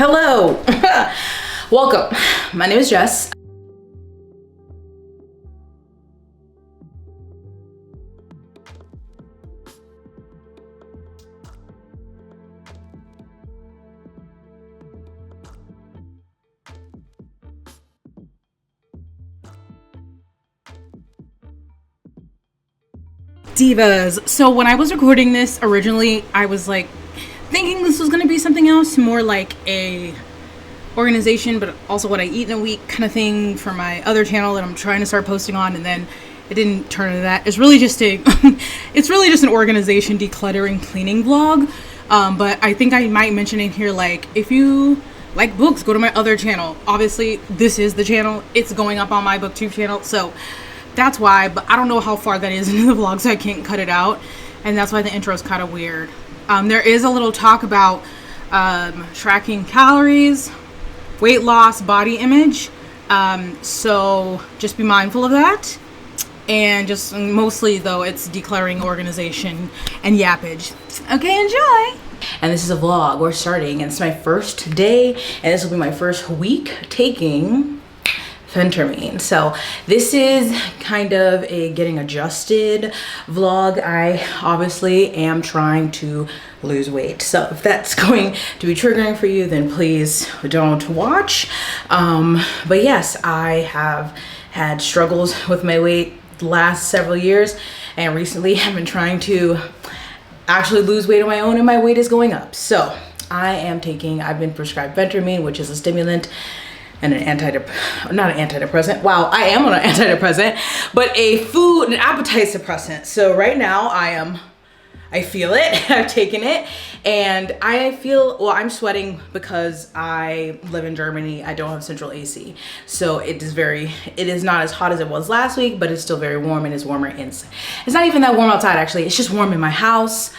Hello, welcome. My name is Jess. Divas. So when I was recording this originally, I was like thinking this was going to be something else, more like a organization, but also what I eat in a week kind of thing for my other channel that I'm trying to start posting on, and then it didn't turn into that. It's really just an organization decluttering cleaning vlog. But I think I might mention in here, like, if you like books, go to my other channel. Obviously, this is the channel. It's going up on my booktube channel, so that's why. But I don't know how far that is into the vlog, so I can't cut it out, and that's why the intro is kind of weird. There is a little talk about tracking calories, weight loss, body image, so just be mindful of that. And just mostly though, it's decluttering, organization, and yappage. Okay, enjoy. And this is a vlog. We're starting, and it's my first day, and this will be my first week taking phentermine. So this is kind of a getting adjusted vlog. I obviously am trying to lose weight, so if that's going to be triggering for you, then please don't watch. But yes, I have had struggles with my weight the last several years, and recently I've been trying to actually lose weight on my own, and my weight is going up. So I've been prescribed phentermine, which is a stimulant and not an antidepressant. Wow, I am on an antidepressant, but an appetite suppressant. So right now I feel it. I've taken it, and I'm sweating because I live in Germany. I don't have central AC. So it is not as hot as it was last week, but it's still very warm, and it's warmer inside. It's not even that warm outside, actually. It's just warm in my house.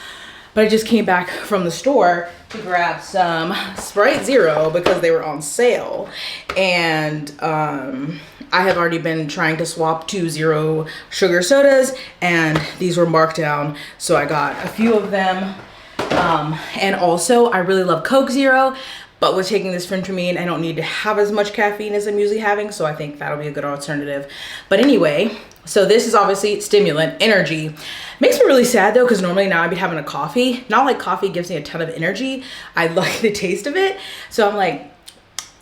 But I just came back from the store to grab some Sprite Zero because they were on sale. And I have already been trying to swap to zero sugar sodas, and these were marked down, so I got a few of them. And also, I really love Coke Zero, but with taking this phentermine, I don't need to have as much caffeine as I'm usually having, so I think that'll be a good alternative. But anyway, so this is obviously stimulant, energy. Makes me really sad though, because normally now I'd be having a coffee. Not like coffee gives me a ton of energy. I like the taste of it. So I'm like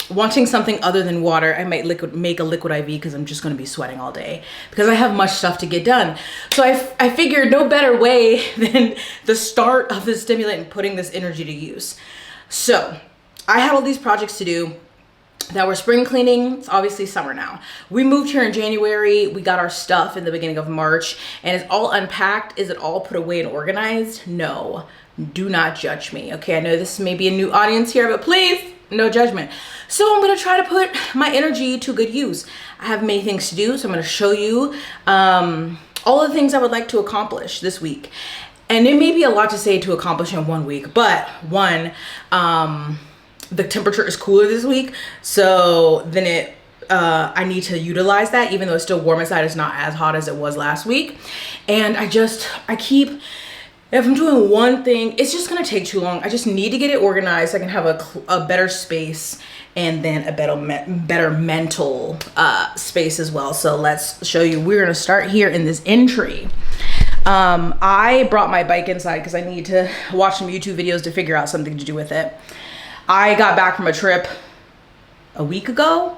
wanting something other than water. I might make a liquid IV because I'm just going to be sweating all day because I have much stuff to get done. So I figured no better way than the start of the stimulant and putting this energy to use. So I had all these projects to do that were spring cleaning. It's obviously summer now. We moved here in January. We got our stuff in the beginning of March, and it's all unpacked. Is it all put away and organized? No, do not judge me. Okay, I know this may be a new audience here, but please, no judgment. So I'm gonna try to put my energy to good use. I have many things to do, so I'm gonna show you all the things I would like to accomplish this week. And it may be a lot to say to accomplish in 1 week, but the temperature is cooler this week, so then I need to utilize that, even though it's still warm inside. It's not as hot as it was last week. And if I'm doing one thing, it's just gonna take too long. I just need to get it organized so I can have a better space, and then a better mental space as well. So let's show you. We're gonna start here in this entry. I brought my bike inside because I need to watch some YouTube videos to figure out something to do with it. I got back from a trip a week ago.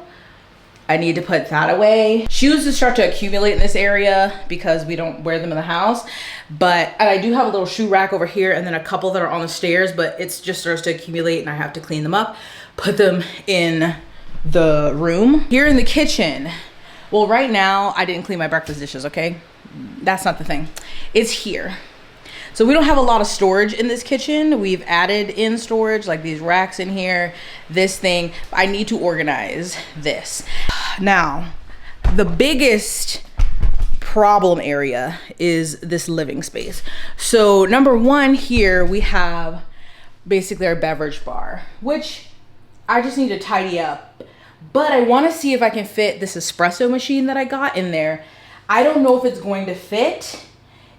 I need to put that away. Shoes just start to accumulate in this area because we don't wear them in the house. And I do have a little shoe rack over here, and then a couple that are on the stairs, but it just starts to accumulate, and I have to clean them up, put them in the room. Here in the kitchen, well, right now I didn't clean my breakfast dishes, okay? That's not the thing. It's here. So we don't have a lot of storage in this kitchen. We've added in storage, like these racks in here, this thing. I need to organize this. Now, the biggest problem area is this living space. So number one, here we have basically our beverage bar, which I just need to tidy up. But I want to see if I can fit this espresso machine that I got in there. I don't know if it's going to fit.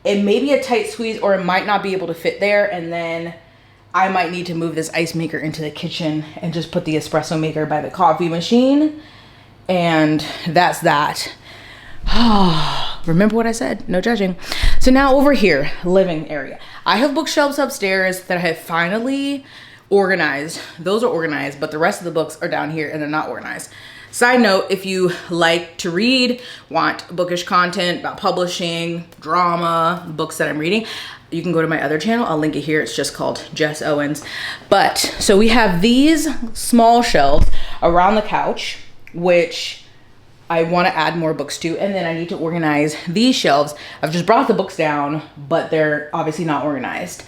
It may be a tight squeeze, or it might not be able to fit there. And then I might need to move this ice maker into the kitchen and just put the espresso maker by the coffee machine. And that's that. Remember what I said, no judging. So now over here, living area. I have bookshelves upstairs that I have finally organized. Those are organized, but the rest of the books are down here and they're not organized. Side note, if you like to read, want bookish content about publishing, drama, books that I'm reading, you can go to my other channel. I'll link it here. It's just called Jess Owens. But so we have these small shelves around the couch, which I want to add more books to, and then I need to organize these shelves. I've just brought the books down, but they're obviously not organized.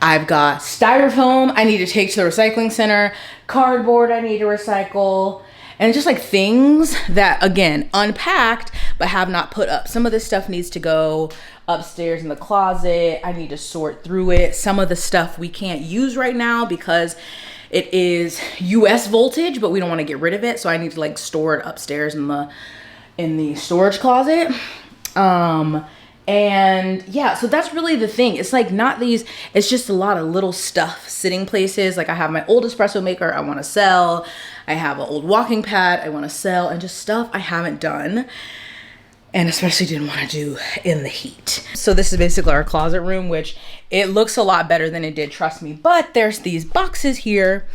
I've got styrofoam I need to take to the recycling center, cardboard I need to recycle, and just like things that, again, unpacked, but have not put up. Some of this stuff needs to go upstairs in the closet. I need to sort through it. Some of the stuff we can't use right now because it is US voltage, but we don't want to get rid of it. So I need to like store it upstairs in the storage closet. And yeah, so that's really the thing. It's like not these, it's just a lot of little stuff sitting places. Like I have my old espresso maker I want to sell. I have an old walking pad I want to sell, and just stuff I haven't done and especially didn't want to do in the heat. So this is basically our closet room, which it looks a lot better than it did, trust me. But there's these boxes here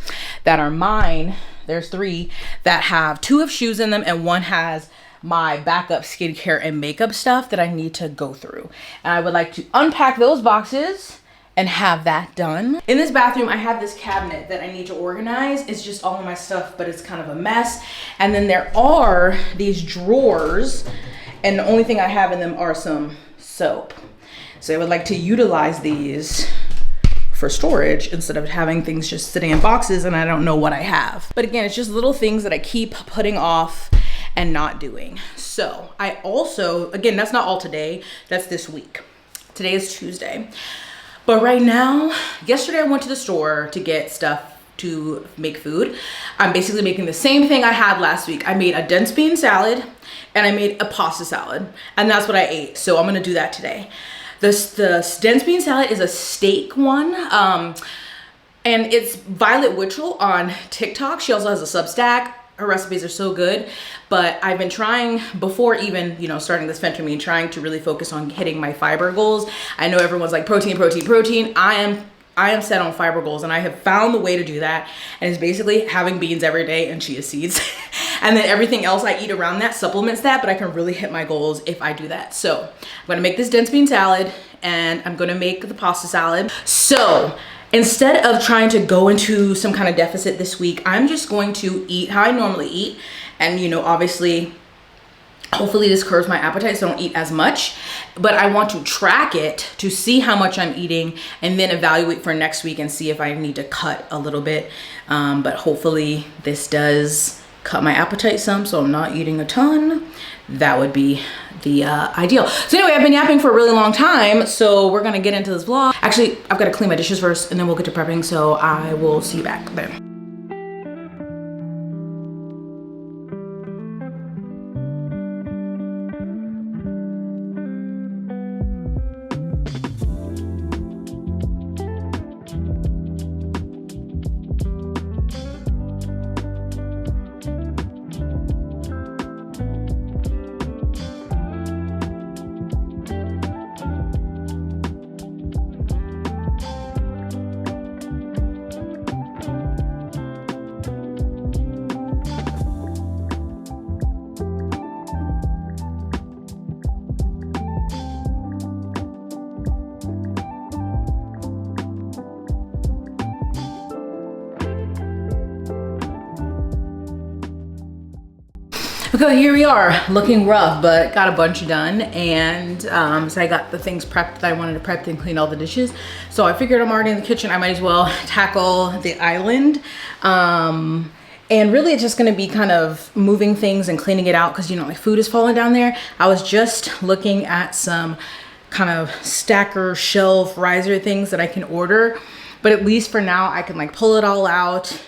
that are mine. There's 3 that have 2 of shoes in them, and 1 has my backup skincare and makeup stuff that I need to go through. And I would like to unpack those boxes and have that done. In this bathroom, I have this cabinet that I need to organize. It's just all of my stuff, but it's kind of a mess. And then there are these drawers, and the only thing I have in them are some soap. So I would like to utilize these for storage instead of having things just sitting in boxes and I don't know what I have. But again, it's just little things that I keep putting off and not doing. So I also, again, that's not all today, that's this week. Today is Tuesday. But right now, yesterday I went to the store to get stuff to make food. I'm basically making the same thing I had last week. I made a dense bean salad and I made a pasta salad, and that's what I ate. So I'm gonna do that today. The dense bean salad is a steak one, and it's Violet Witchell on TikTok. She also has a Substack. Her recipes are so good, but I've been trying before even, you know, starting this phentermine, trying to really focus on hitting my fiber goals. I know everyone's like protein, protein, protein. I am set on fiber goals, and I have found the way to do that. And it's basically having beans every day and chia seeds. And then everything else I eat around that supplements that, but I can really hit my goals if I do that. So I'm gonna make this dense bean salad, and I'm gonna make the pasta salad. So instead of trying to go into some kind of deficit this week, I'm just going to eat how I normally eat. And, you know, obviously, hopefully this curbs my appetite so I don't eat as much, but I want to track it to see how much I'm eating and then evaluate for next week and see if I need to cut a little bit. But hopefully this does cut my appetite some so I'm not eating a ton. That would be the ideal. So anyway, I've been yapping for a really long time, so we're gonna get into this vlog. Actually, I've gotta clean my dishes first and then we'll get to prepping, so I will see you back there. Okay, here we are, looking rough, but got a bunch done, and so I got the things prepped that I wanted to prep and clean all the dishes. So I figured I'm already in the kitchen, I might as well tackle the island. And really it's just gonna be kind of moving things and cleaning it out because, you know, my food is falling down there. I was just looking at some kind of stacker shelf riser things that I can order, but at least for now I can like pull it all out,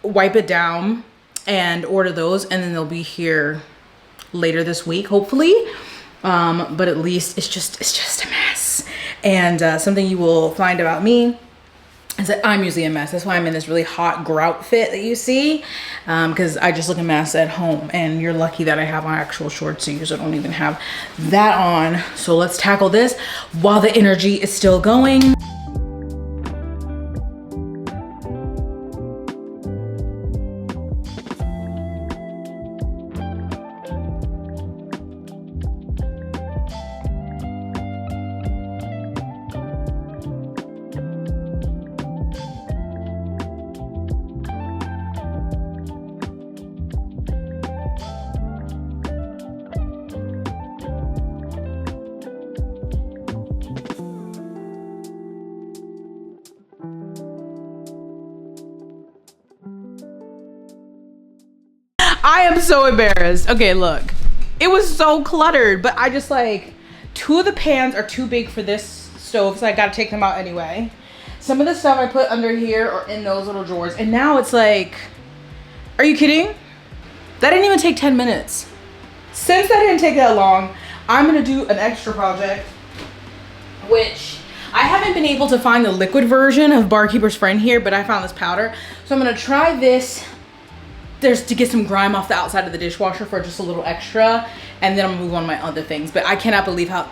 wipe it down, and order those, and then they'll be here later this week, hopefully. But at least it's just a mess. And something you will find about me is that I'm usually a mess. That's why I'm in this really hot grout fit that you see, because I just look a mess at home, and you're lucky that I have on actual shorts, so you usually don't even have that on. So let's tackle this while the energy is still going. I am so embarrassed. Okay, look. It was so cluttered, but I just like, 2 of the pans are too big for this stove, so I gotta take them out anyway. Some of the stuff I put under here or in those little drawers, and now it's like, are you kidding? That didn't even take 10 minutes. Since that didn't take that long, I'm gonna do an extra project, which I haven't been able to find the liquid version of Barkeeper's Friend here, but I found this powder. So I'm gonna try this. There's to get some grime off the outside of the dishwasher for just a little extra, and then I'm gonna move on to my other things. But I cannot believe how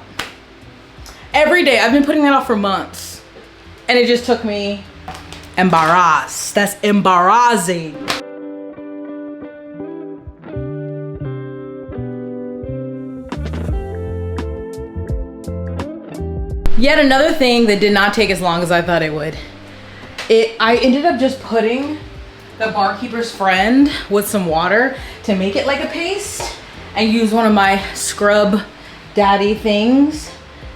every day I've been putting that off for months, and it just took me embarrassed. That's embarrassing. Yet another thing that did not take as long as I thought it would. I ended up just putting the Barkeeper's Friend with some water to make it like a paste, and use one of my scrub daddy things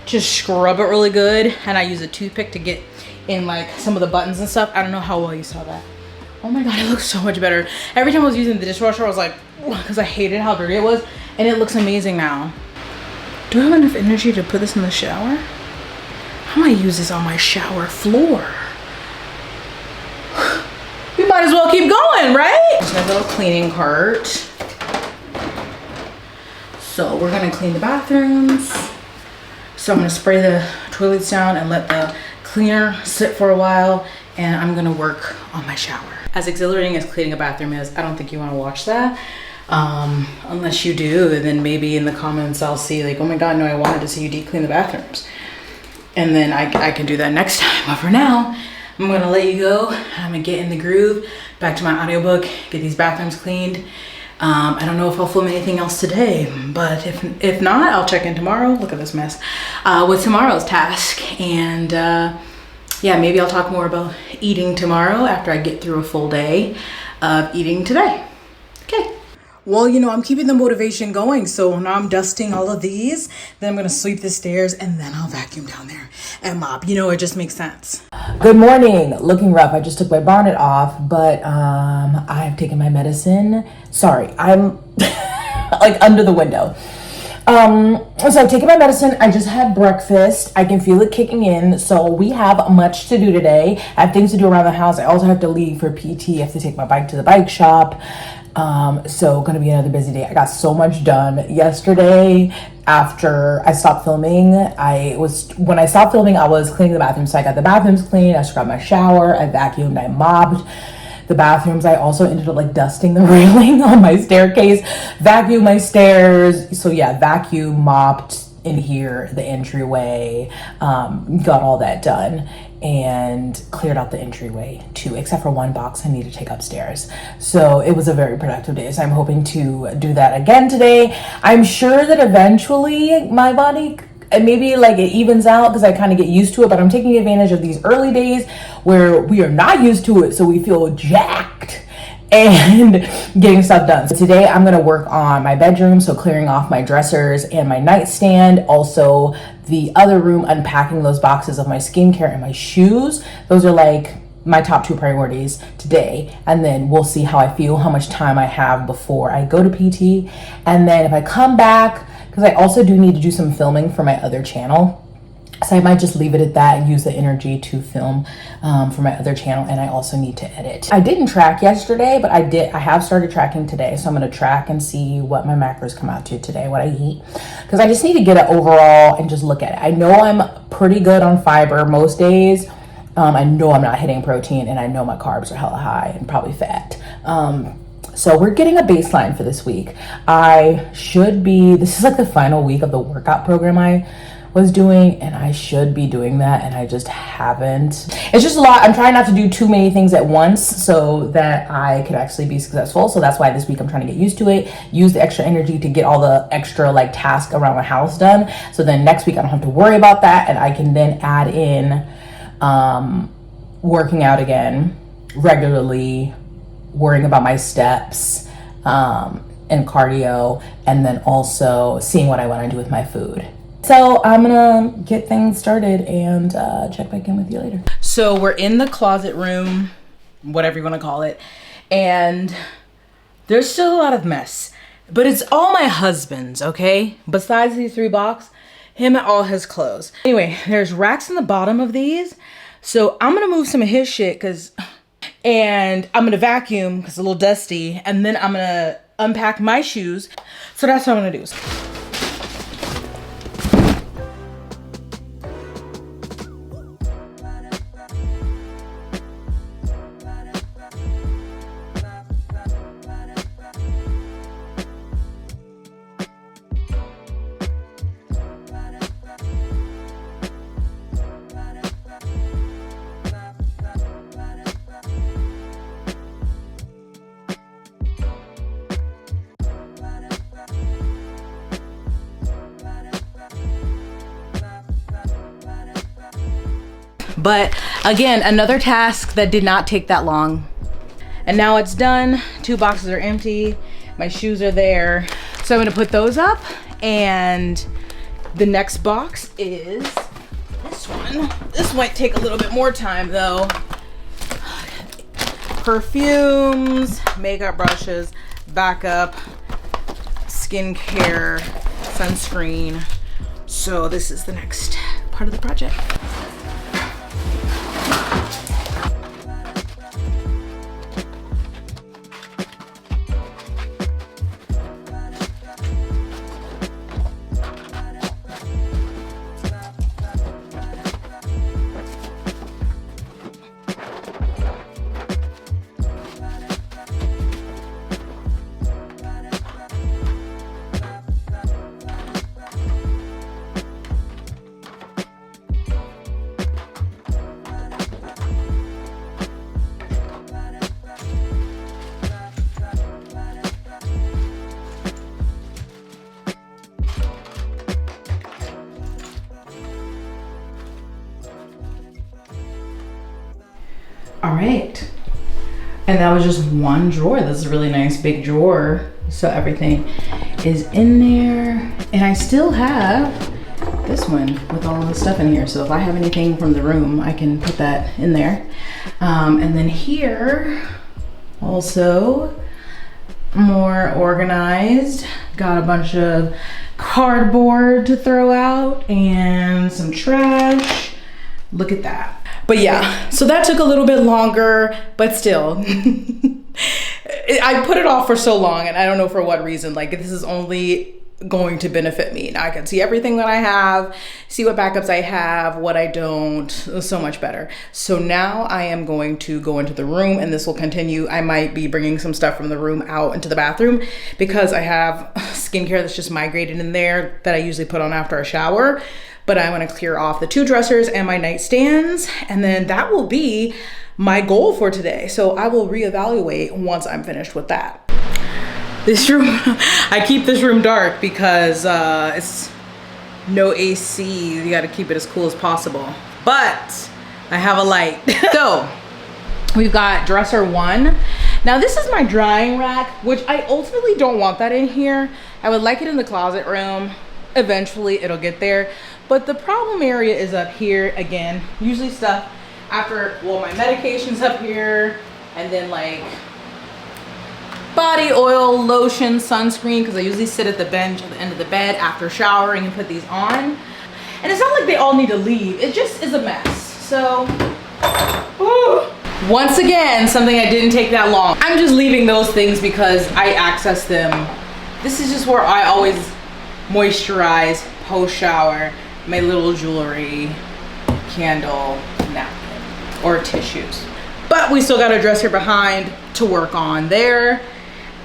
to scrub it really good. And I use a toothpick to get in like some of the buttons and stuff. I don't know how well you saw that. Oh my God, it looks so much better. Every time I was using the dishwasher, I was like, because I hated how dirty it was, and it looks amazing now. Do I have enough energy to put this in the shower? I'm gonna use this on my shower floor. We might as well keep going, right? There's my little cleaning cart. So we're gonna clean the bathrooms. So I'm gonna spray the toilets down and let the cleaner sit for a while, and I'm gonna work on my shower. As exhilarating as cleaning a bathroom is, I don't think you wanna watch that. Unless you do, and then maybe in the comments I'll see like, oh my God, no, I wanted to see you deep clean the bathrooms. And then I can do that next time. But for now, I'm gonna let you go. I'm gonna get in the groove, back to my audiobook, get these bathrooms cleaned. I don't know if I'll film anything else today, but if not, I'll check in tomorrow. Look at this mess. With tomorrow's task. And yeah, maybe I'll talk more about eating tomorrow after I get through a full day of eating today. Okay. Well, you know, I'm keeping the motivation going. So now I'm dusting all of these. Then I'm going to sweep the stairs, and then I'll vacuum down there and mop. You know, it just makes sense. Good morning. Looking rough. I just took my bonnet off, but I have taken my medicine. Sorry, I'm like under the window. So I've taken my medicine. I just had breakfast. I can feel it kicking in. So we have much to do today. I have things to do around the house. I also have to leave for PT. I have to take my bike to the bike shop. So gonna be another busy day. I got so much done yesterday. After I stopped filming, when I stopped filming, I was cleaning the bathroom. So I got the bathrooms clean. I scrubbed my shower. I vacuumed. I mopped the bathrooms. I also ended up like dusting the railing on my staircase, vacuumed my stairs. So yeah, vacuum, mopped in here, the entryway, got all that done, and cleared out the entryway too, except for one box I need to take upstairs. So it was a very productive day. So I'm hoping to do that again today. I'm sure that eventually my body, and maybe like it evens out because I kind of get used to it, but I'm taking advantage of these early days where we are not used to it, so we feel jacked and getting stuff done. So today I'm gonna work on my bedroom, so clearing off my dressers and my nightstand, also the other room, unpacking those boxes of my skincare and my shoes. Those are like my top 2 priorities today, and then we'll see how I feel, how much time I have before I go to PT. And then if I come back, because I also do need to do some filming for my other channel, so I might just leave it at that and use the energy to film for my other channel. And I also need to edit. I didn't track yesterday, but I have started tracking today. So I'm going to track and see what my macros come out to today, what I eat, because I just need to get it overall and just look at it. I know I'm pretty good on fiber most days. I know I'm not hitting protein, and I know my carbs are hella high and probably fat. So we're getting a baseline for this week. This is like the final week of the workout program I was doing, and I should be doing that, and I just haven't. It's just a lot. I'm trying not to do too many things at once so that I can actually be successful. So that's why this week I'm trying to get used to it, use the extra energy to get all the extra like tasks around my house done. So then next week I don't have to worry about that, and I can then add in working out again regularly, worrying about my steps and cardio, and then also seeing what I want to do with my food. So I'm gonna get things started and check back in with you later. So we're in the closet room, whatever you want to call it, and there's still a lot of mess, but it's all my husband's, okay? Besides these 3 boxes, him and all his clothes. Anyway, there's racks in the bottom of these, so I'm gonna move some of his shit and I'm gonna vacuum because it's a little dusty, and then I'm gonna unpack my shoes. So that's what I'm gonna do. But again, another task that did not take that long. And now it's done. 2 boxes are empty. My shoes are there. So I'm gonna put those up, and the next box is this one. This might take a little bit more time though. Perfumes, makeup brushes, backup, skincare, sunscreen. So this is the next part of the project. All right, and that was just one drawer. This is a really nice big drawer, so everything is in there. And I still have this one with all of the stuff in here, so if I have anything from the room, I can put that in there. And then here also more organized, got a bunch of cardboard to throw out and some trash. Look at that. But yeah, so that took a little bit longer, but still, I put it off for so long, and I don't know for what reason. Like, this is only going to benefit me. Now I can see everything that I have, see what backups I have, what I don't, so much better. So now I am going to go into the room, and this will continue. I might be bringing some stuff from the room out into the bathroom because I have skincare that's just migrated in there that I usually put on after a shower. But I want to clear off the 2 dressers and my nightstands, and then that will be my goal for today. So I will reevaluate once I'm finished with that. This room, I keep this room dark because it's no AC. You got to keep it as cool as possible. But I have a light. So we've got dresser 1. Now this is my drying rack, which I ultimately don't want that in here. I would like it in the closet room. Eventually it'll get there. But the problem area is up here again. Usually stuff after, well, my medication's up here, and then like body oil, lotion, sunscreen, because I usually sit at the bench at the end of the bed after showering and put these on. And it's not like they all need to leave. It just is a mess. So, whew. Once again, something I didn't take that long. I'm just leaving those things because I access them. This is just where I always moisturize post shower, my little jewelry, candle, napkin. or tissues. But we still got a dresser behind to work on there.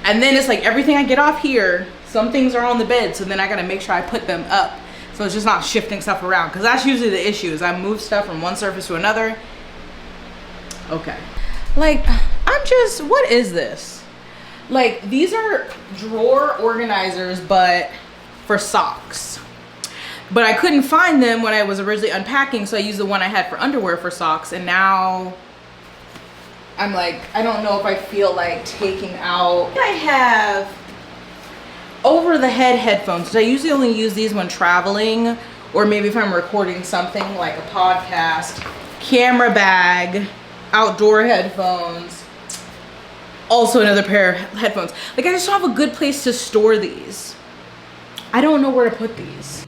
And then it's like everything I get off here, some things are on the bed, so then I gotta make sure I put them up. So it's just not shifting stuff around, because that's usually the issue, is I move stuff from one surface to another. Okay. Like, what is this? Like, these are drawer organizers, but for socks. But I couldn't find them when I was originally unpacking, so I used the one I had for underwear for socks, and now I'm like, I don't know if I feel like taking out. I have over the head headphones. I usually only use these when traveling, or maybe if I'm recording something like a podcast. Camera bag, outdoor headphones, also another pair of headphones. Like, I just don't have a good place to store these. I don't know where to put these.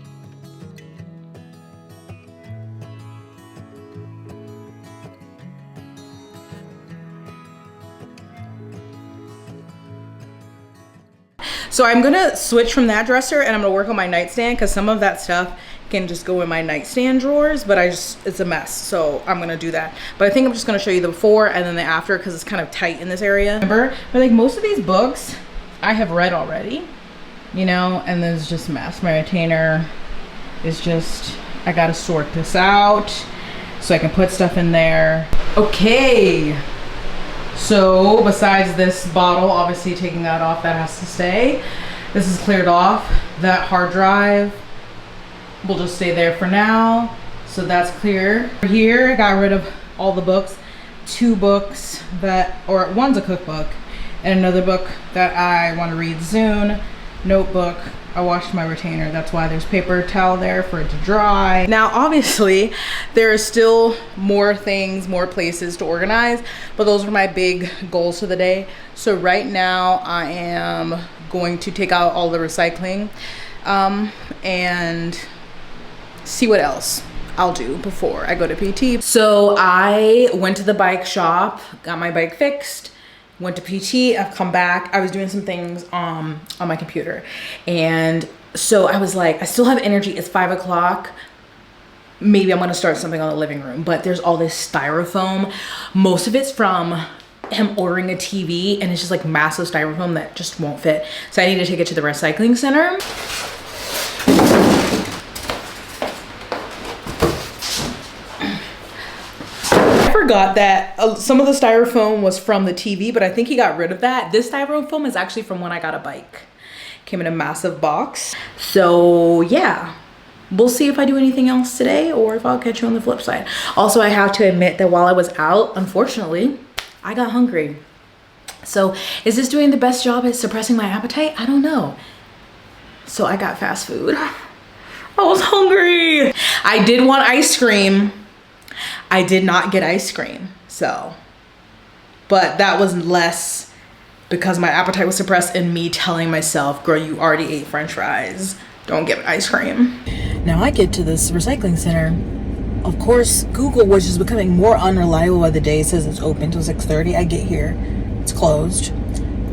So I'm gonna switch from that dresser and I'm gonna work on my nightstand, because some of that stuff can just go in my nightstand drawers, but it's a mess. So I'm gonna do that. But I think I'm just gonna show you the before and then the after, because it's kind of tight in this area. Remember, but like most of these books I have read already, you know, and there's just a mess. My retainer is just, I gotta sort this out so I can put stuff in there. Okay. So besides this bottle, obviously taking that off, that has to stay. This is cleared off. That hard drive will just stay there for now. So that's clear. Here, I got rid of all the books. 2 books one's a cookbook and another book that I want to read soon. Notebook. I washed my retainer. That's why there's paper towel there for it to dry. Now, obviously, there are still more things, more places to organize, but those are my big goals for the day. So right now, I am going to take out all the recycling and see what else I'll do before I go to PT. So I went to the bike shop, got my bike fixed, went to PT, I've come back. I was doing some things on my computer. And so I was like, I still have energy. It's 5 o'clock. Maybe I'm gonna start something on the living room, but there's all this styrofoam. Most of it's from him ordering a TV, and it's just like massive styrofoam that just won't fit. So I need to take it to the recycling center. Forgot that some of the styrofoam was from the TV, but I think he got rid of that. This styrofoam is actually from when I got a bike. Came in a massive box. So yeah, we'll see if I do anything else today or if I'll catch you on the flip side. Also, I have to admit that while I was out, unfortunately, I got hungry. So is this doing the best job at suppressing my appetite? I don't know. So I got fast food. I was hungry. I did want ice cream. I did not get ice cream, so, but that was less because my appetite was suppressed and me telling myself, girl, you already ate french fries, don't get ice cream. Now I get to this recycling center. Of course, Google, which is becoming more unreliable by the day, says it's open till 6:30. I get here, it's closed.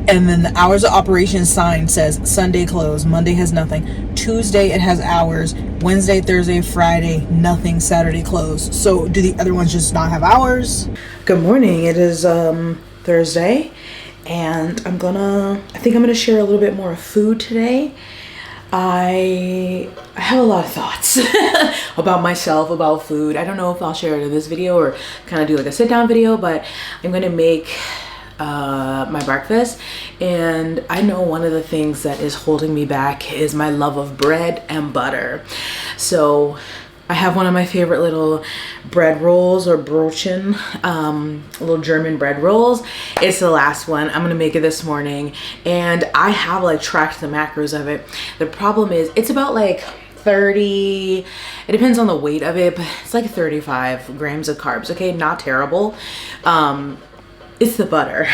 And then the hours of operation sign says Sunday closed, Monday has nothing, Tuesday it has hours, Wednesday, Thursday, Friday, nothing, Saturday closed. So do the other ones just not have hours? Good morning, it is Thursday, and I think I'm gonna share a little bit more food today. I have a lot of thoughts about myself, about food. I don't know if I'll share it in this video or kind of do like a sit down video, but I'm gonna make my breakfast, and I know one of the things that is holding me back is my love of bread and butter. So I have one of my favorite little bread rolls, or Brötchen, little German bread rolls. It's the last one. I'm gonna make it this morning, and I have like tracked the macros of it. The problem is it's about like 30, it depends on the weight of it, but it's like 35 grams of carbs. Okay, not terrible. It's the butter.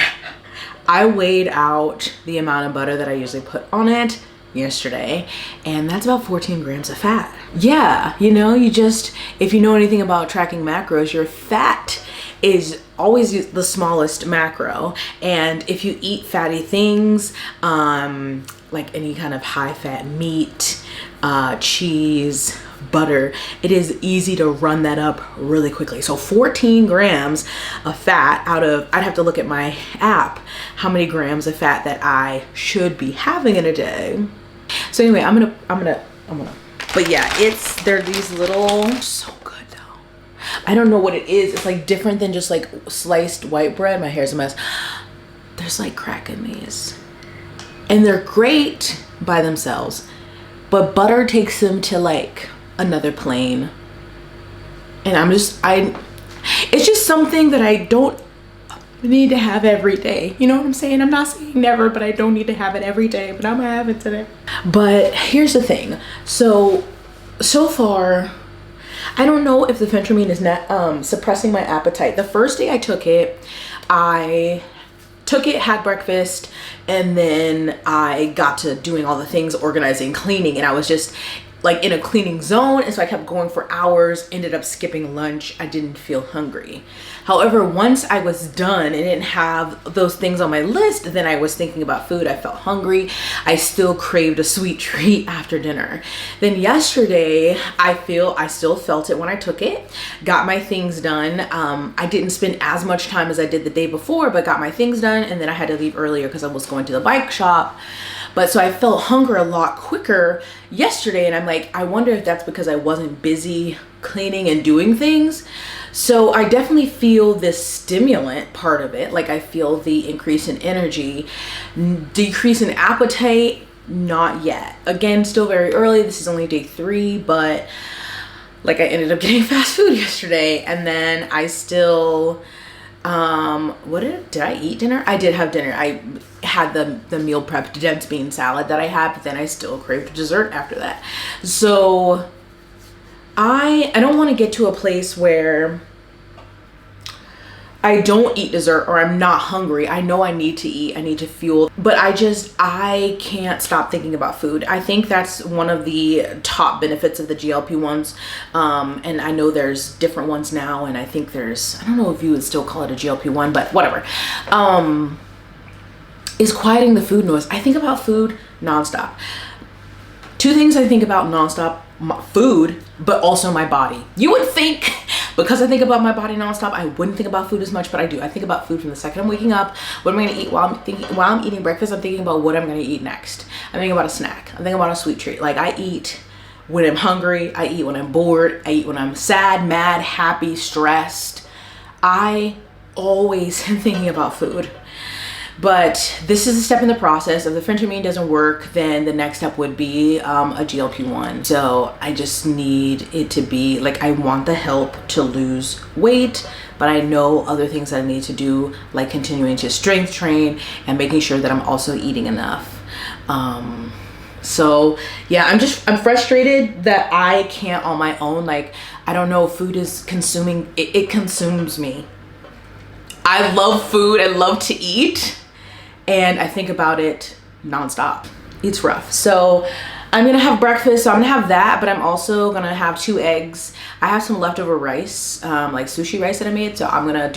I weighed out the amount of butter that I usually put on it yesterday, and that's about 14 grams of fat. Yeah, you know, if you know anything about tracking macros, your fat is always the smallest macro. And if you eat fatty things, like any kind of high fat meat, cheese, butter, it is easy to run that up really quickly. So 14 grams of fat out of, I'd have to look at my app, how many grams of fat that I should be having in a day. So anyway, I'm gonna, but yeah, they're these little, so good though. I don't know what it is. It's like different than just like sliced white bread. My hair's a mess. There's like crack in these. And they're great by themselves, but butter takes them to like another plane. And it's just something that I don't need to have every day. You know what I'm saying? I'm not saying never, but I don't need to have it every day, but I'm gonna have it today. But here's the thing. So far, I don't know if the phentermine is not suppressing my appetite. The first day I took it, had breakfast, and then I got to doing all the things, organizing, cleaning, and I was just like in a cleaning zone, and so I kept going for hours, ended up skipping lunch. I didn't feel hungry. However, once I was done and didn't have those things on my list, then I was thinking about food. I felt hungry. I still craved a sweet treat after dinner. Then yesterday, I still felt it when I took it, got my things done. I didn't spend as much time as I did the day before, but got my things done, and then I had to leave earlier because I was going to the bike shop. But so I felt hunger a lot quicker yesterday, and I'm like, I wonder if that's because I wasn't busy cleaning and doing things. So I definitely feel this stimulant part of it. Like I feel the increase in energy, decrease in appetite, not yet. Again, still very early. This is only day 3, but like I ended up getting fast food yesterday, and then I still, did I eat dinner? I did have dinner. I had the meal prep dense bean salad that I had, but then I still craved dessert after that. So I don't want to get to a place where I don't eat dessert or I'm not hungry. I know I need to eat, I need to fuel, but I can't stop thinking about food. I think that's one of the top benefits of the GLP-1s. And I know there's different ones now, and I think I don't know if you would still call it a GLP-1, but whatever. Is quieting the food noise. I think about food nonstop. 2 things I think about nonstop: food, but also my body. You would think because I think about my body nonstop, I wouldn't think about food as much, but I do. I think about food from the second I'm waking up. What am I gonna eat while I'm eating breakfast? I'm thinking about what I'm gonna eat next. I'm thinking about a snack. I'm thinking about a sweet treat. Like I eat when I'm hungry. I eat when I'm bored. I eat when I'm sad, mad, happy, stressed. I always am thinking about food. But this is a step in the process. If the phentermine doesn't work, then the next step would be a GLP-1. So I just need it to be like, I want the help to lose weight, but I know other things that I need to do, like continuing to strength train and making sure that I'm also eating enough. So yeah, I'm frustrated that I can't on my own. Like, I don't know, food is consuming, it consumes me. I love food, I love to eat, and I think about it nonstop. It's rough. So I'm gonna have breakfast, so I'm gonna have that, but I'm also gonna have 2 eggs. I have some leftover rice, like sushi rice that I made, so I'm gonna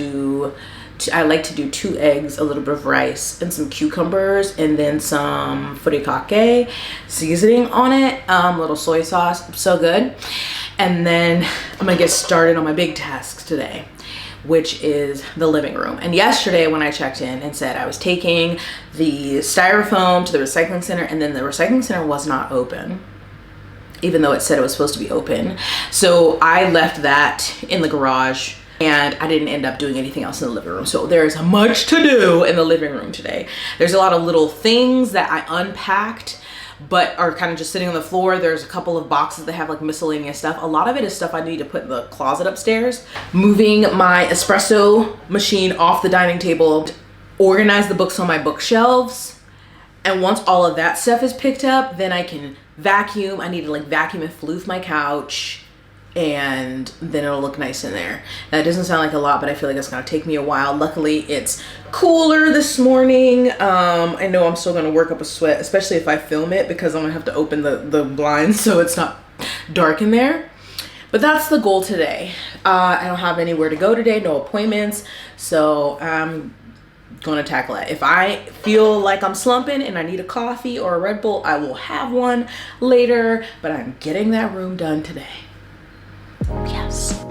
I like to do 2 eggs, a little bit of rice, and some cucumbers, and then some furikake seasoning on it, little soy sauce, so good. And then I'm gonna get started on my big tasks today, which is the living room. And yesterday when I checked in and said I was taking the styrofoam to the recycling center, and then the recycling center was not open, even though it said it was supposed to be open. So I left that in the garage, and I didn't end up doing anything else in the living room. So there's much to do in the living room today. There's a lot of little things that I unpacked but are kind of just sitting on the floor. There's a couple of boxes that have like miscellaneous stuff. A lot of it is stuff I need to put in the closet upstairs. Moving my espresso machine off the dining table, organize the books on my bookshelves. And once all of that stuff is picked up, then I can vacuum. I need to like vacuum and floof my couch, and then it'll look nice in there. That doesn't sound like a lot, but I feel like it's gonna take me a while. Luckily, it's cooler this morning. I know I'm still gonna work up a sweat, especially if I film it, because I'm gonna have to open the blinds so it's not dark in there. But that's the goal today. I don't have anywhere to go today, no appointments, so I'm gonna tackle it. If I feel like I'm slumping and I need a coffee or a Red Bull, I will have one later, but I'm getting that room done today. Yes.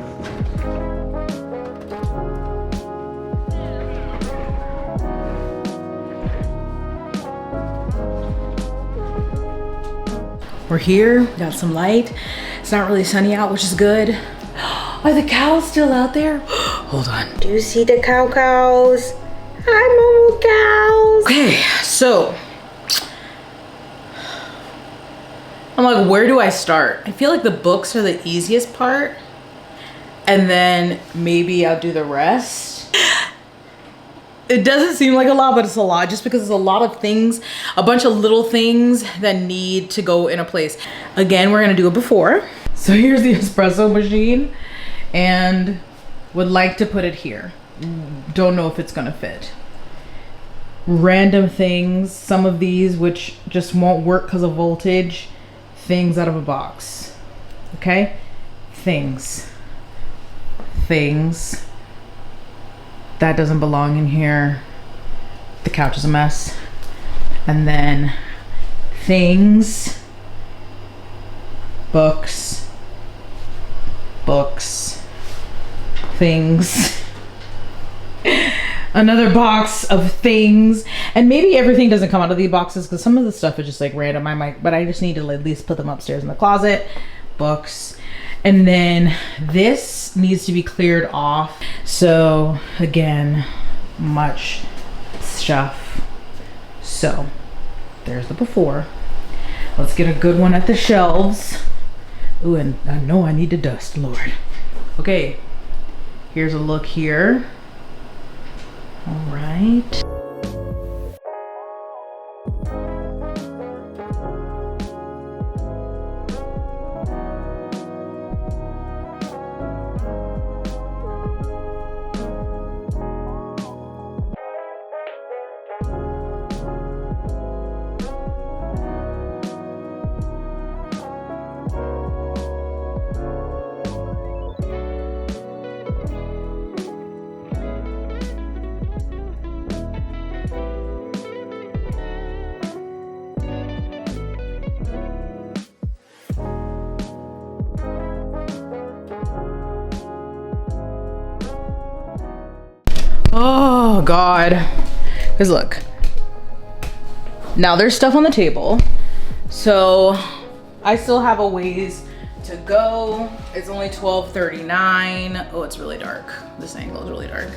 We're here, got some light. It's not really sunny out, which is good. Are the cows still out there? Hold on. Do you see the cows? Hi, Momo cows. Okay, so I'm like, where do I start? I feel like the books are the easiest part, and then maybe I'll do the rest. It doesn't seem like a lot, but it's a lot just because it's a lot of things, a bunch of little things that need to go in a place. Again, we're gonna do it before. So here's the espresso machine, and would like to put it here. Don't know if it's gonna fit. Random things, some of these which just won't work because of voltage. Things out of a box. Okay? Things. That doesn't belong in here. The couch is a mess. And then things. Books. Things. Another box of things, and maybe everything doesn't come out of the boxes because some of the stuff is just like random. But I just need to at least put them upstairs in the closet. Books, and then this needs to be cleared off. So again, much stuff. So there's the before. Let's get a good one at the shelves. Ooh, and I know I need to dust, Lord. Okay, here's a look here. All right. Oh God, because look, now there's stuff on the table, so I still have a ways to go. It's only 12:39. Oh, it's really dark. This angle is really dark.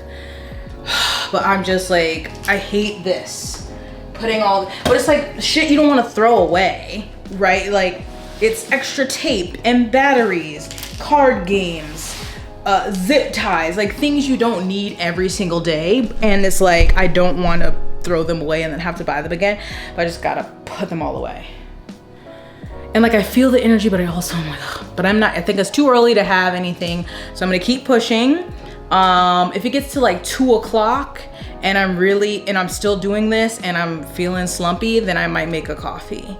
But I'm just like, I hate this. Putting all, but it's like shit you don't want to throw away, right? Like it's extra tape and batteries, card games, zip ties, like things you don't need every single day. And it's like, I don't want to throw them away and then have to buy them again, but I just gotta put them all away. And like, I feel the energy, but I also, I'm like, ugh. But I'm not, I think it's too early to have anything. So I'm gonna keep pushing. If it gets to like 2 o'clock and I'm still doing this and I'm feeling slumpy, then I might make a coffee.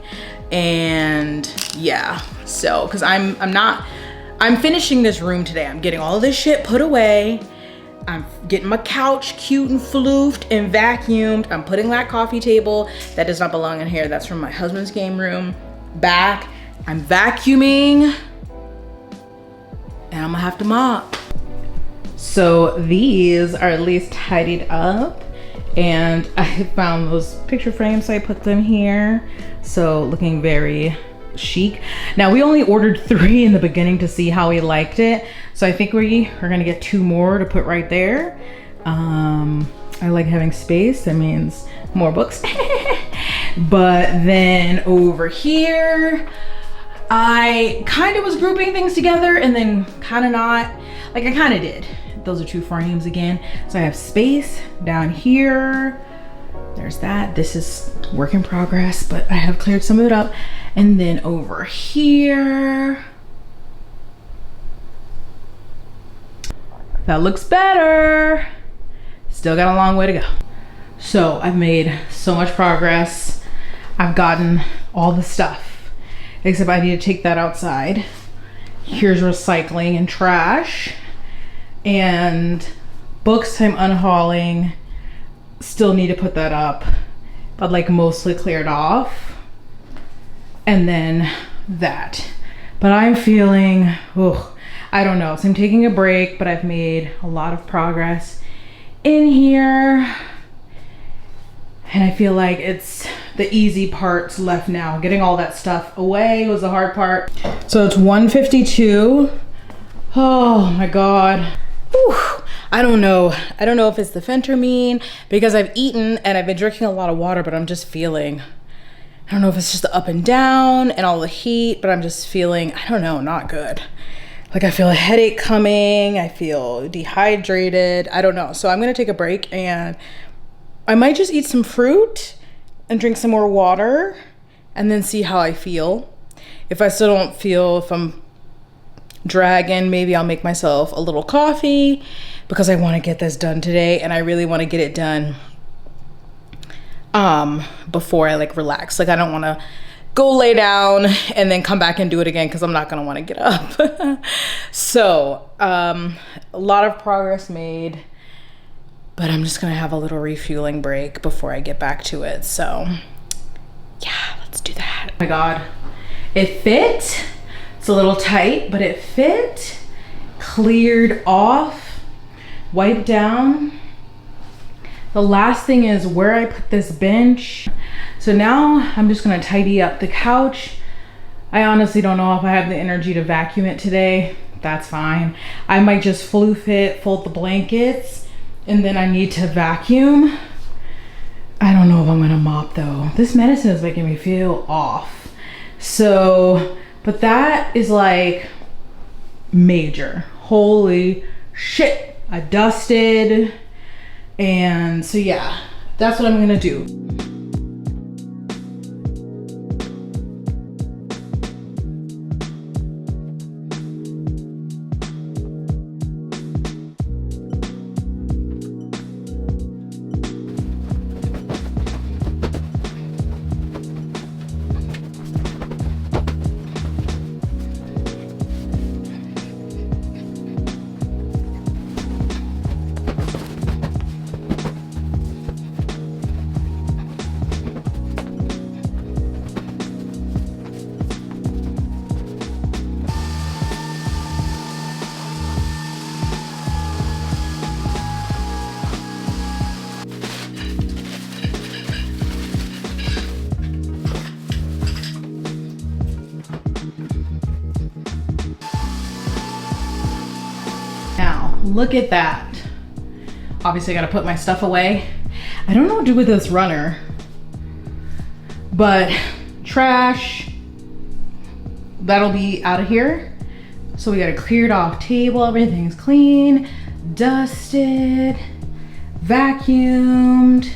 And yeah, so, cause I'm finishing this room today. I'm getting all of this shit put away. I'm getting my couch cute and floofed and vacuumed. I'm putting that coffee table that does not belong in here. That's from my husband's game room back. I'm vacuuming and I'm gonna have to mop. So these are at least tidied up, and I found those picture frames, so I put them here. So looking very chic. Now we only ordered 3 in the beginning to see how we liked it, so I think we are gonna get 2 more to put right there. I like having space. That means more books. But then over here, I kind of was grouping things together and then kind of not. Like I kind of did. Those are 2 frames again. So I have space down here. There's that. This is work in progress, but I have cleared some of it up. And then over here, that looks better. Still got a long way to go. So I've made so much progress. I've gotten all the stuff, except I need to take that outside. Here's recycling and trash. And books I'm unhauling. still need to put that up, but like mostly cleared off. And then that. But I'm feeling, I don't know. So I'm taking a break, but I've made a lot of progress in here. And I feel like it's the easy parts left now. Getting all that stuff away was the hard part. So it's 1:52. Oh my God. Whew. I don't know. I don't know if it's the phentermine because I've eaten and I've been drinking a lot of water, but I'm just feeling, I don't know if it's just the up and down and all the heat, but I'm just feeling, I don't know, not good. Like I feel a headache coming. I feel dehydrated. I don't know. So I'm gonna take a break and I might just eat some fruit and drink some more water and then see how I feel. If I still don't feel, if I'm dragging, maybe I'll make myself a little coffee because I want to get this done today and I really want to get it done before I like relax. Like I don't want to go lay down and then come back and do it again because I'm not going to want to get up. So a lot of progress made. But I'm just gonna have a little refueling break before I get back to it. So yeah, let's do that. Oh my God, it fit. It's a little tight, but it fit. Cleared off, wiped down. The last thing is where I put this bench. So now I'm just gonna tidy up the couch. I honestly don't know if I have the energy to vacuum it today. That's fine. I might just floof it, fold the blankets, and then I need to vacuum. I don't know if I'm gonna mop though. This medicine is making me feel off. So, but that is like major. Holy shit. I dusted. And so yeah, that's what I'm gonna do. Look at that. Obviously I gotta put my stuff away. I don't know what to do with this runner, but trash, that'll be out of here. So we got a cleared off table, everything's clean, dusted, vacuumed,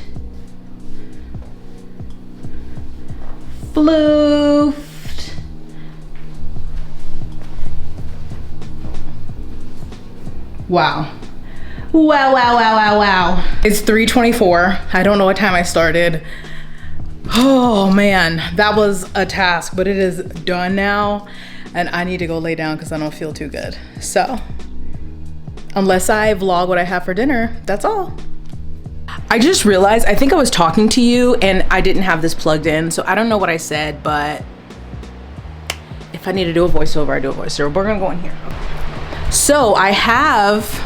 floofed. Wow. Wow, wow, wow, wow, wow. It's 3:24. I don't know what time I started. Oh man, that was a task, but it is done now. And I need to go lay down because I don't feel too good. So, unless I vlog what I have for dinner, that's all. I just realized, I think I was talking to you and I didn't have this plugged in. So I don't know what I said, but if I need to do a voiceover, I do a voiceover. We're gonna go in here. Okay. So I have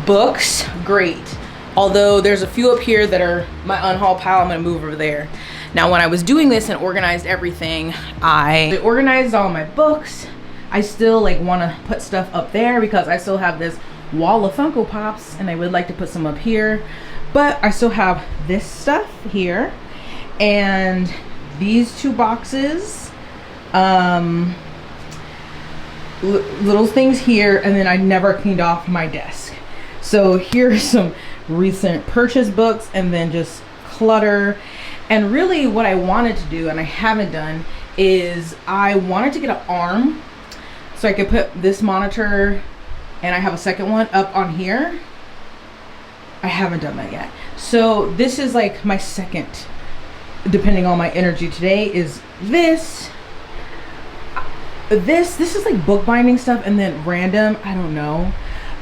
books, great. Although there's a few up here that are my unhaul pile, I'm gonna move over there. Now when I was doing this and organized everything, I organized all my books. I still like wanna put stuff up there because I still have this wall of Funko Pops and I would like to put some up here. But I still have this stuff here and these two boxes. Little things here, and then I never cleaned off my desk. So here's some recent purchase books and then just clutter. And really what I wanted to do, and I haven't done, is I wanted to get an arm so I could put this monitor, and I have a second one up on here. I haven't done that yet. So this is like my second, depending on my energy today, is this. This is like bookbinding stuff and then random, I don't know.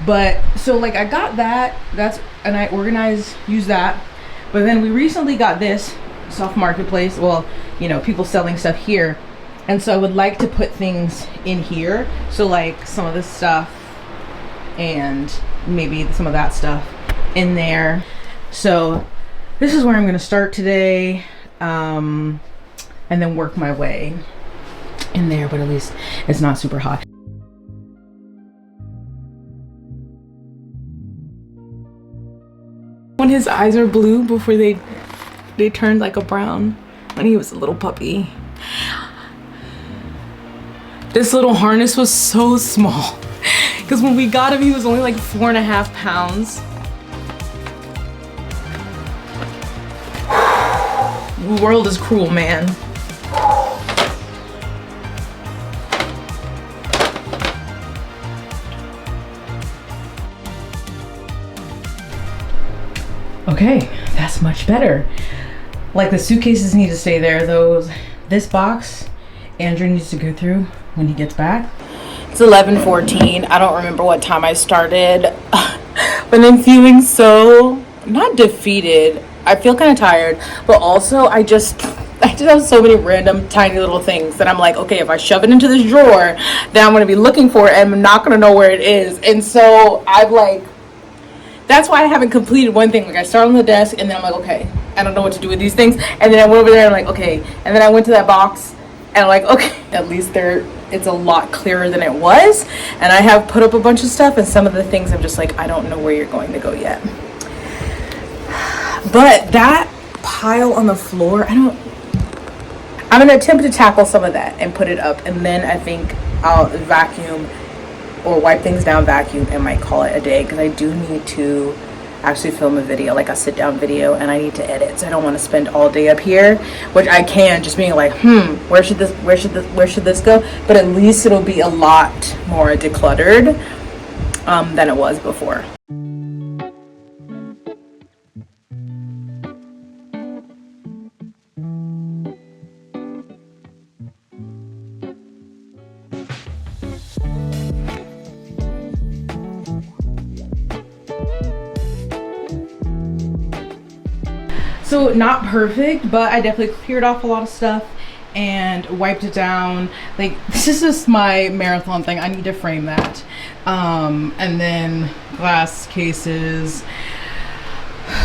But so like I got that, that's and I use that. But then we recently got this soft marketplace. Well, you know, people selling stuff here. And so I would like to put things in here. So like some of this stuff and maybe some of that stuff in there. So this is where I'm gonna start today. And then work my way in there, but at least it's not super hot. When his eyes are blue before they turned like a brown when he was a little puppy. This little harness was so small because when we got him he was only like 4.5 pounds. The world is cruel, man. Okay, that's much better. Like the suitcases need to stay there. This box, Andrew needs to go through when he gets back. It's 11:14. I don't remember what time I started, but I'm feeling so, not defeated. I feel kind of tired, but also I just have so many random tiny little things that I'm like, okay, if I shove it into this drawer, then I'm going to be looking for it and I'm not going to know where it is. And so I've like, that's why I haven't completed one thing. Like I start on the desk and then I'm like, okay, I don't know what to do with these things. And then I went over there and I'm like, okay. And then I went to that box and I'm like, okay, at least it's a lot clearer than it was. And I have put up a bunch of stuff and some of the things I'm just like, I don't know where you're going to go yet. But that pile on the floor, I'm gonna attempt to tackle some of that and put it up, and then I think I'll vacuum or wipe things down, vacuum, and might call it a day, because I do need to actually film a video, like a sit down video, and I need to edit, so I don't want to spend all day up here, which I can, just being like, where should this go? But at least it'll be a lot more decluttered than it was before. So not perfect, but I definitely cleared off a lot of stuff and wiped it down. Like, this is just my marathon thing. I need to frame that. And then glass cases.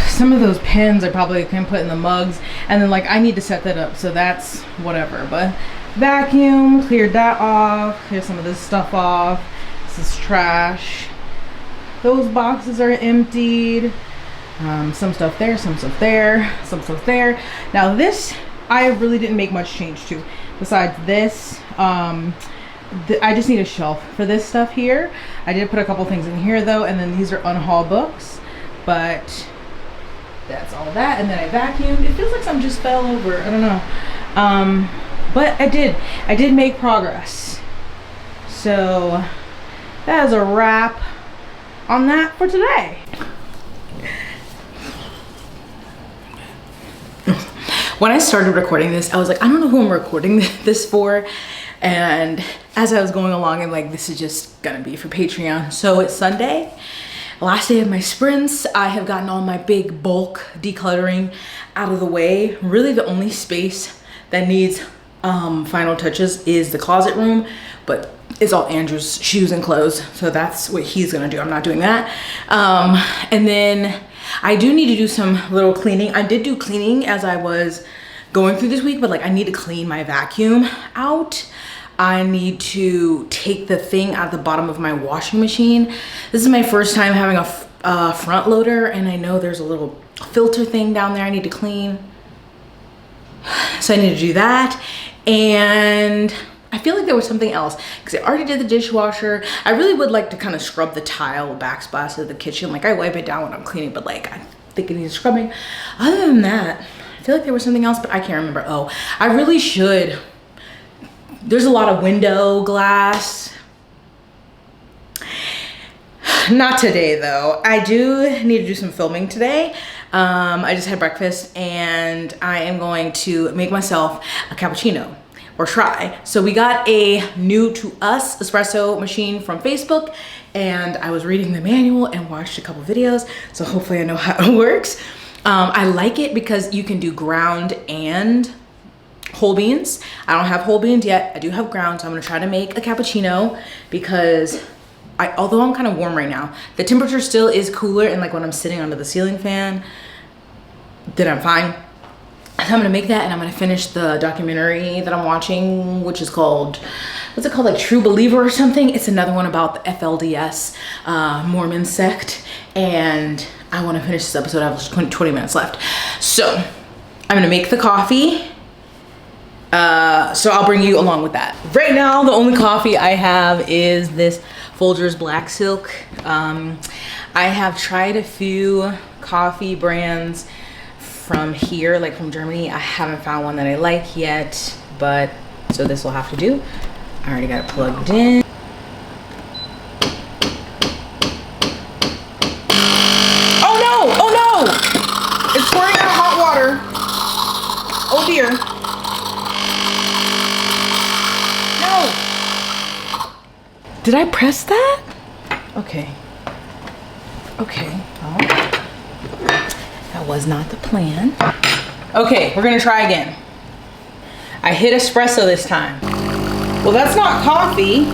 Some of those pens I probably can put in the mugs. And then like I need to set that up, so that's whatever. But vacuum, cleared that off. Clear some of this stuff off. This is trash. Those boxes are emptied. Some stuff there, some stuff there, some stuff there. Now this, I really didn't make much change to. Besides this, I just need a shelf for this stuff here. I did put a couple things in here though, and then these are unhaul books, but that's all that. And then I vacuumed. It feels like something just fell over, I don't know. But I did make progress. So that is a wrap on that for today. When I started recording this, I was like, I don't know who I'm recording this for. And as I was going along, I'm like, this is just gonna be for Patreon. So it's Sunday, last day of my sprints. I have gotten all my big bulk decluttering out of the way. Really the only space that needs final touches is the closet room, but it's all Andrew's shoes and clothes. So that's what he's gonna do. I'm not doing that. And then I do need to do some little cleaning. I did do cleaning as I was going through this week, but like I need to clean my vacuum out. I need to take the thing out of the bottom of my washing machine. This is my first time having a front loader, and I know there's a little filter thing down there I need to clean. So I need to do that. And I feel like there was something else because I already did the dishwasher. I really would like to kind of scrub the tile backsplash of the kitchen. Like I wipe it down when I'm cleaning, but like I think it needs scrubbing. Other than that, I feel like there was something else, but I can't remember. Oh, I really should. There's a lot of window glass. Not today though. I do need to do some filming today. I just had breakfast and I am going to make myself a cappuccino. or try. So we got a new to us espresso machine from Facebook, and I was reading the manual and watched a couple videos. So hopefully I know how it works. I like it because you can do ground and whole beans. I don't have whole beans yet. I do have ground, so I'm gonna try to make a cappuccino because although I'm kind of warm right now, the temperature still is cooler, and like when I'm sitting under the ceiling fan, then I'm fine. So I'm gonna make that, and I'm gonna finish the documentary that I'm watching, which is called, what's it called, like True Believer or something? It's another one about the FLDS Mormon sect, and I wanna finish this episode. I have 20 minutes left. So I'm gonna make the coffee. So I'll bring you along with that. Right now, the only coffee I have is this Folgers Black Silk. I have tried a few coffee brands from here, like from Germany. I haven't found one that I like yet, but so this will have to do. I already got it plugged in. Oh no, oh no! It's pouring out hot water. Oh dear. No. Did I press that? Okay. Okay, well. That was not the plan. Okay, we're gonna try again. I hit espresso this time. Well, that's not coffee.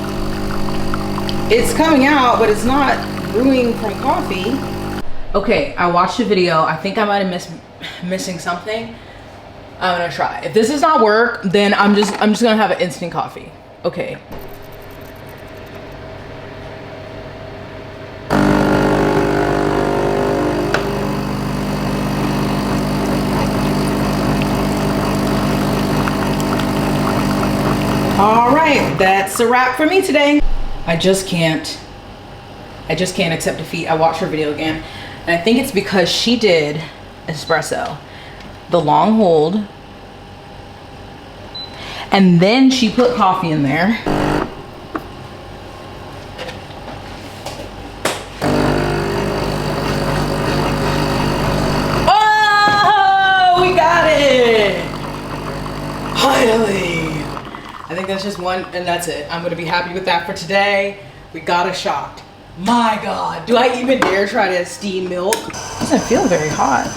It's coming out, but it's not brewing from coffee. Okay, I watched the video. I think I might have missing something. I'm gonna try. If this does not work, then I'm just gonna have an instant coffee. Okay. All right, that's a wrap for me today. I just can't accept defeat. I watched her video again, and I think it's because she did espresso, the long hold, and then she put coffee in there. Oh, we got it! Finally! I think that's just one, and that's it. I'm gonna be happy with that for today. We got a shot. My God, do I even dare try to steam milk? It doesn't feel very hot.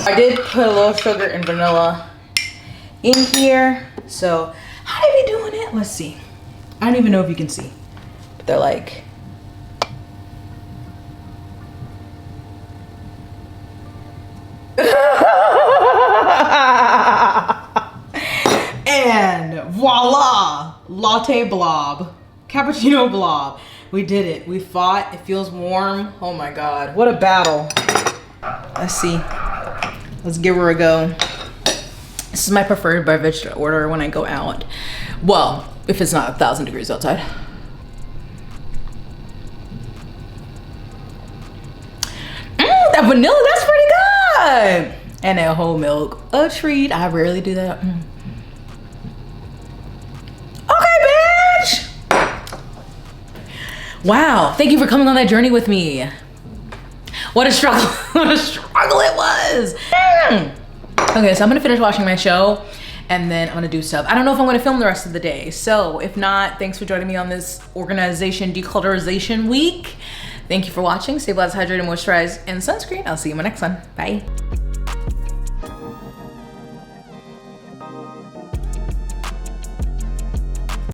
I did put a little sugar and vanilla in here. So how are we doing it? Let's see. I don't even know if you can see, but they're like, and voila, latte blob, cappuccino blob. We did it. We fought. It feels warm. Oh my God, what a battle. Let's see. Let's give her a go. This is my preferred beverage to order when I go out. Well, if it's not 1,000 degrees outside. That vanilla, that's pretty good. And that whole milk, a treat. I rarely do that. Okay, bitch. Wow, thank you for coming on that journey with me. What a struggle, what a struggle it was. Okay, so I'm gonna finish watching my show and then I'm gonna do stuff. I don't know if I'm gonna film the rest of the day. So if not, thanks for joining me on this organization declutterization week. Thank you for watching. Stay blessed, hydrated, moisturized, and sunscreen. I'll see you in my next one. Bye.